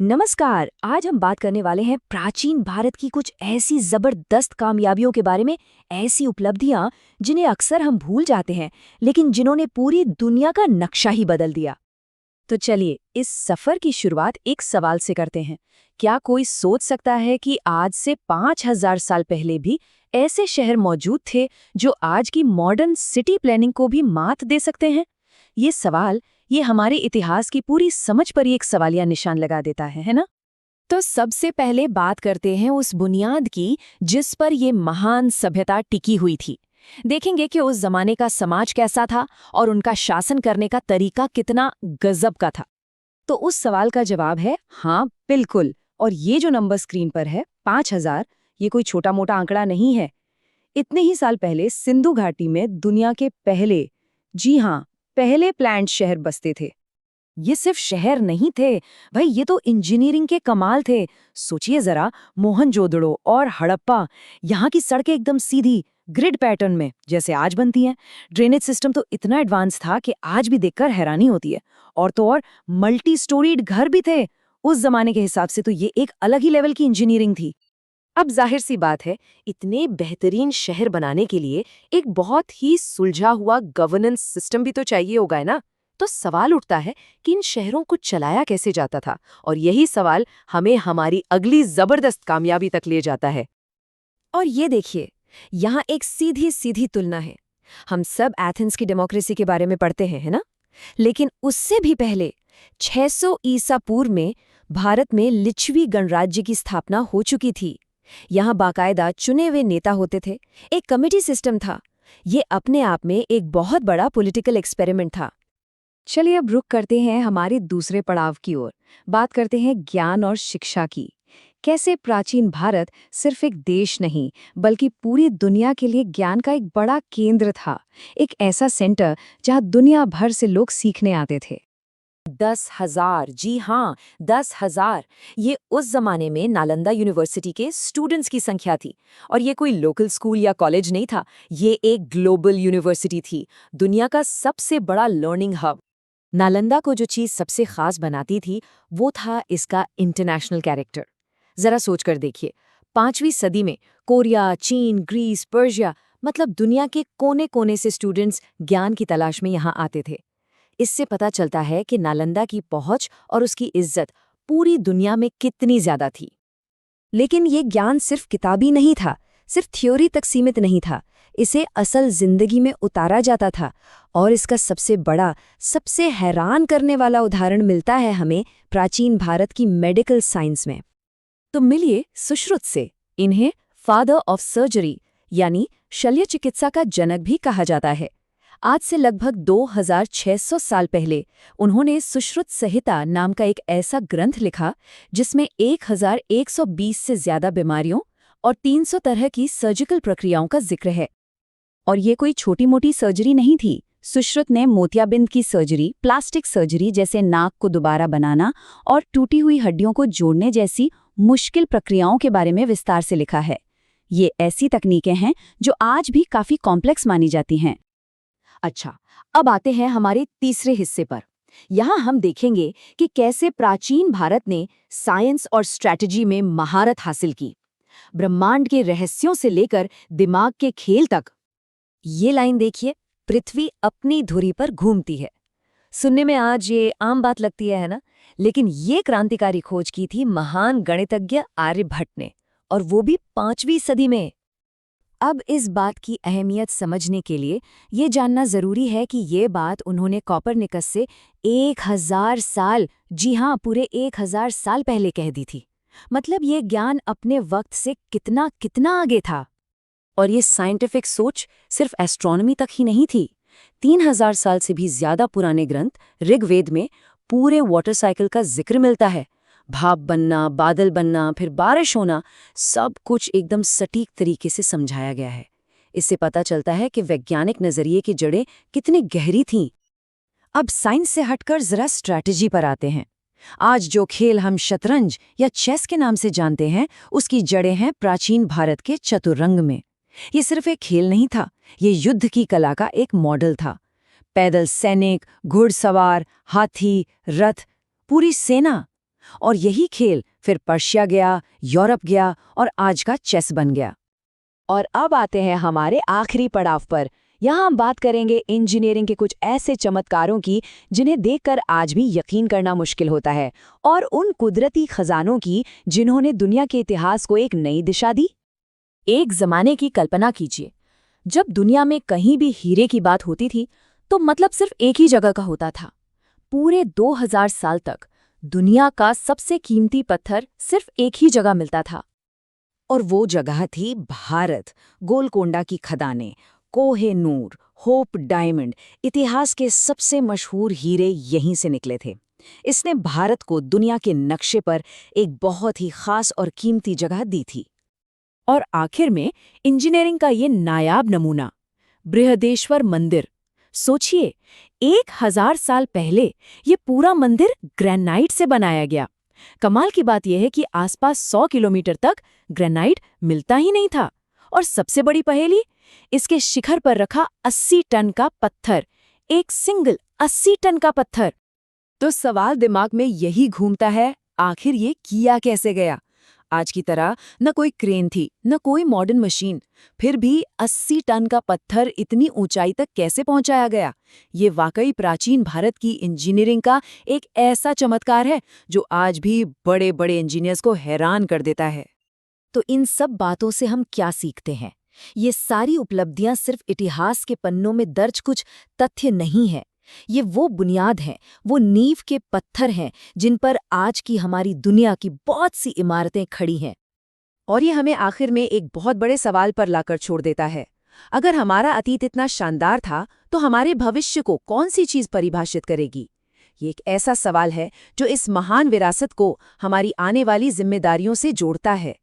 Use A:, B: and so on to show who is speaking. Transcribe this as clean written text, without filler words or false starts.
A: नमस्कार। आज हम बात करने वाले हैं प्राचीन भारत की कुछ ऐसी जबरदस्त कामयाबियों के बारे में। ऐसी उपलब्धियां जिन्हें अक्सर हम भूल जाते हैं, लेकिन जिन्होंने पूरी दुनिया का नक्शा ही बदल दिया। तो चलिए इस सफर की शुरुआत एक सवाल से करते हैं। क्या कोई सोच सकता है कि आज से 5000 साल पहले भी ऐसे शहर मौजूद थे जो आज की मॉडर्न सिटी प्लानिंग को भी मात दे सकते हैं? ये सवाल ये हमारे इतिहास की पूरी समझ पर ही एक सवालिया निशान लगा देता है ना? तो सबसे पहले बात करते हैं उस बुनियाद की जिस पर ये महान सभ्यता टिकी हुई थी। देखेंगे कि उस जमाने का समाज कैसा था और उनका शासन करने का तरीका कितना गजब का था। तो उस सवाल का जवाब है हाँ, बिल्कुल। और ये जो नंबर स्क्रीन पर है 5000, ये कोई छोटा मोटा आंकड़ा नहीं है। इतने ही साल पहले सिंधु घाटी में दुनिया के पहले, जी हाँ, पहले प्लान्ड शहर बसते थे। ये सिर्फ शहर नहीं थे भाई, ये तो इंजीनियरिंग के कमाल थे। सोचिए जरा, मोहनजोदड़ो और हड़प्पा, यहाँ की सड़कें एकदम सीधी ग्रिड पैटर्न में जैसे आज बनती हैं। ड्रेनेज सिस्टम तो इतना एडवांस था कि आज भी देखकर हैरानी होती है। और तो और मल्टी स्टोरीड घर भी थे। उस जमाने के हिसाब से तो ये एक अलग ही लेवल की इंजीनियरिंग थी। अब जाहिर सी बात है, इतने बेहतरीन शहर बनाने के लिए एक बहुत ही सुलझा हुआ गवर्नेंस सिस्टम भी तो चाहिए होगा, है ना? तो सवाल उठता है कि इन शहरों को चलाया कैसे जाता था, और यही सवाल हमें हमारी अगली जबरदस्त कामयाबी तक ले जाता है। और ये देखिए, यहाँ एक सीधी सीधी तुलना है। हम सब एथेंस की डेमोक्रेसी के बारे में पढ़ते हैं, है ना? लेकिन उससे भी पहले 600 ईसा पूर्व में भारत में लिच्छवी गणराज्य की स्थापना हो चुकी थी। यहाँ बाकायदा चुने हुए नेता होते थे, एक कमेटी सिस्टम था। ये अपने आप में एक बहुत बड़ा पॉलिटिकल एक्सपेरिमेंट था। चलिए अब रुक करते हैं हमारे दूसरे पड़ाव की ओर। बात करते हैं ज्ञान और शिक्षा की। कैसे प्राचीन भारत सिर्फ एक देश नहीं, बल्कि पूरी दुनिया के लिए ज्ञान का एक बड़ा केंद्र था। एक ऐसा सेंटर जहाँ दुनिया भर से लोग सीखने आते थे। 10,000, जी हाँ, 10,000। ये उस जमाने में नालंदा यूनिवर्सिटी के स्टूडेंट्स की संख्या थी। और ये कोई लोकल स्कूल या कॉलेज नहीं था, ये एक ग्लोबल यूनिवर्सिटी थी, दुनिया का सबसे बड़ा लर्निंग हब। नालंदा को जो चीज़ सबसे खास बनाती थी वो था इसका इंटरनेशनल कैरेक्टर। जरा सोचकर देखिए, 5वीं सदी में कोरिया, चीन, ग्रीस, पर्शिया, मतलब दुनिया के कोने कोने से स्टूडेंट्स ज्ञान की तलाश में यहाँ आते थे। इससे पता चलता है कि नालंदा की पहुंच और उसकी इज्जत पूरी दुनिया में कितनी ज्यादा थी। लेकिन ये ज्ञान सिर्फ किताबी नहीं था, सिर्फ थ्योरी तक सीमित नहीं था। इसे असल जिंदगी में उतारा जाता था। और इसका सबसे बड़ा, सबसे हैरान करने वाला उदाहरण मिलता है हमें प्राचीन भारत की मेडिकल साइंस में। तो मिलिए सुश्रुत से। इन्हें फादर ऑफ सर्जरी यानी शल्य चिकित्सा का जनक भी कहा जाता है। आज से लगभग 2600 साल पहले उन्होंने सुश्रुत संहिता नाम का एक ऐसा ग्रंथ लिखा जिसमें 1120 से ज्यादा बीमारियों और 300 तरह की सर्जिकल प्रक्रियाओं का जिक्र है। और ये कोई छोटी मोटी सर्जरी नहीं थी। सुश्रुत ने मोतियाबिंद की सर्जरी, प्लास्टिक सर्जरी जैसे नाक को दोबारा बनाना और टूटी हुई हड्डियों को जोड़ने जैसी मुश्किल प्रक्रियाओं के बारे में विस्तार से लिखा है। ये ऐसी तकनीकें हैं जो आज भी काफी कॉम्प्लेक्स मानी जाती हैं। अच्छा, अब आते हैं हमारे तीसरे हिस्से पर। यहाँ हम देखेंगे कि कैसे प्राचीन भारत ने साइंस और स्ट्रैटेजी में महारत हासिल की, ब्रह्मांड के रहस्यों से लेकर दिमाग के खेल तक। ये लाइन देखिए, पृथ्वी अपनी धुरी पर घूमती है। सुनने में आज ये आम बात लगती है ना? लेकिन ये क्रांतिकारी खोज की थी महान गणितज्ञ आर्यभट्ट ने, और वो भी 5वीं सदी में। अब इस बात की अहमियत समझने के लिए ये जानना जरूरी है कि ये बात उन्होंने कोपरनिकस से 1000 साल, जी हाँ, पूरे 1000 साल पहले कह दी थी। मतलब ये ज्ञान अपने वक्त से कितना कितना आगे था। और ये साइंटिफिक सोच सिर्फ एस्ट्रोनॉमी तक ही नहीं थी। 3000 साल से भी ज्यादा पुराने ग्रंथ ऋग्वेद में पूरे वाटर साइकिल का जिक्र मिलता है। भाप बनना, बादल बनना, फिर बारिश होना, सब कुछ एकदम सटीक तरीके से समझाया गया है। इससे पता चलता है कि वैज्ञानिक नजरिए की जड़ें कितनी गहरी थीं। अब साइंस से हटकर जरा स्ट्रैटेजी पर आते हैं। आज जो खेल हम शतरंज या चेस के नाम से जानते हैं, उसकी जड़ें हैं प्राचीन भारत के चतुरंग में। ये सिर्फ एक खेल नहीं था, ये युद्ध की कला का एक मॉडल था। पैदल सैनिक, घुड़सवार, हाथी, रथ, पूरी सेना, और यही खेल फिर पर्शिया गया, यूरोप गया और आज का चेस बन गया। और अब आते हैं हमारे आखिरी पड़ाव पर। यहाँ हम बात करेंगे इंजीनियरिंग के कुछ ऐसे चमत्कारों की जिन्हें देखकर आज भी यकीन करना मुश्किल होता है, और उन कुदरती खजानों की जिन्होंने दुनिया के इतिहास को एक नई दिशा दी। एक जमाने की कल्पना कीजिए, जब दुनिया में कहीं भी हीरे की बात होती थी तो मतलब सिर्फ एक ही जगह का होता था। पूरे 2000 साल तक दुनिया का सबसे कीमती पत्थर सिर्फ एक ही जगह मिलता था, और वो जगह थी भारत। गोलकोंडा की खदानें, कोहे नूर, होप डायमंड, इतिहास के सबसे मशहूर हीरे यहीं से निकले थे। इसने भारत को दुनिया के नक्शे पर एक बहुत ही खास और कीमती जगह दी थी। और आखिर में इंजीनियरिंग का ये नायाब नमूना, बृहदेश्वर मंदिर। सोचिए, 1000 साल पहले ये पूरा मंदिर ग्रेनाइट से बनाया गया। कमाल की बात यह है कि आसपास 100 किलोमीटर तक ग्रेनाइट मिलता ही नहीं था। और सबसे बड़ी पहेली, इसके शिखर पर रखा 80 टन का पत्थर, एक सिंगल 80 टन का पत्थर। तो सवाल दिमाग में यही घूमता है, आखिर ये किया कैसे गया? आज की तरह न कोई क्रेन थी, न कोई मॉडर्न मशीन, फिर भी 80 टन का पत्थर इतनी ऊंचाई तक कैसे पहुंचाया गया? ये वाकई प्राचीन भारत की इंजीनियरिंग का एक ऐसा चमत्कार है जो आज भी बड़े बड़े इंजीनियर्स को हैरान कर देता है। तो इन सब बातों से हम क्या सीखते हैं? ये सारी उपलब्धियां सिर्फ इतिहास के पन्नों में दर्ज कुछ तथ्य नहीं है। ये वो बुनियाद हैं, वो नींव के पत्थर हैं जिन पर आज की हमारी दुनिया की बहुत सी इमारतें खड़ी हैं। और ये हमें आखिर में एक बहुत बड़े सवाल पर लाकर छोड़ देता है। अगर हमारा अतीत इतना शानदार था, तो हमारे भविष्य को कौन सी चीज़ परिभाषित करेगी? ये एक ऐसा सवाल है जो इस महान विरासत को हमारी आने वाली जिम्मेदारियों से जोड़ता है।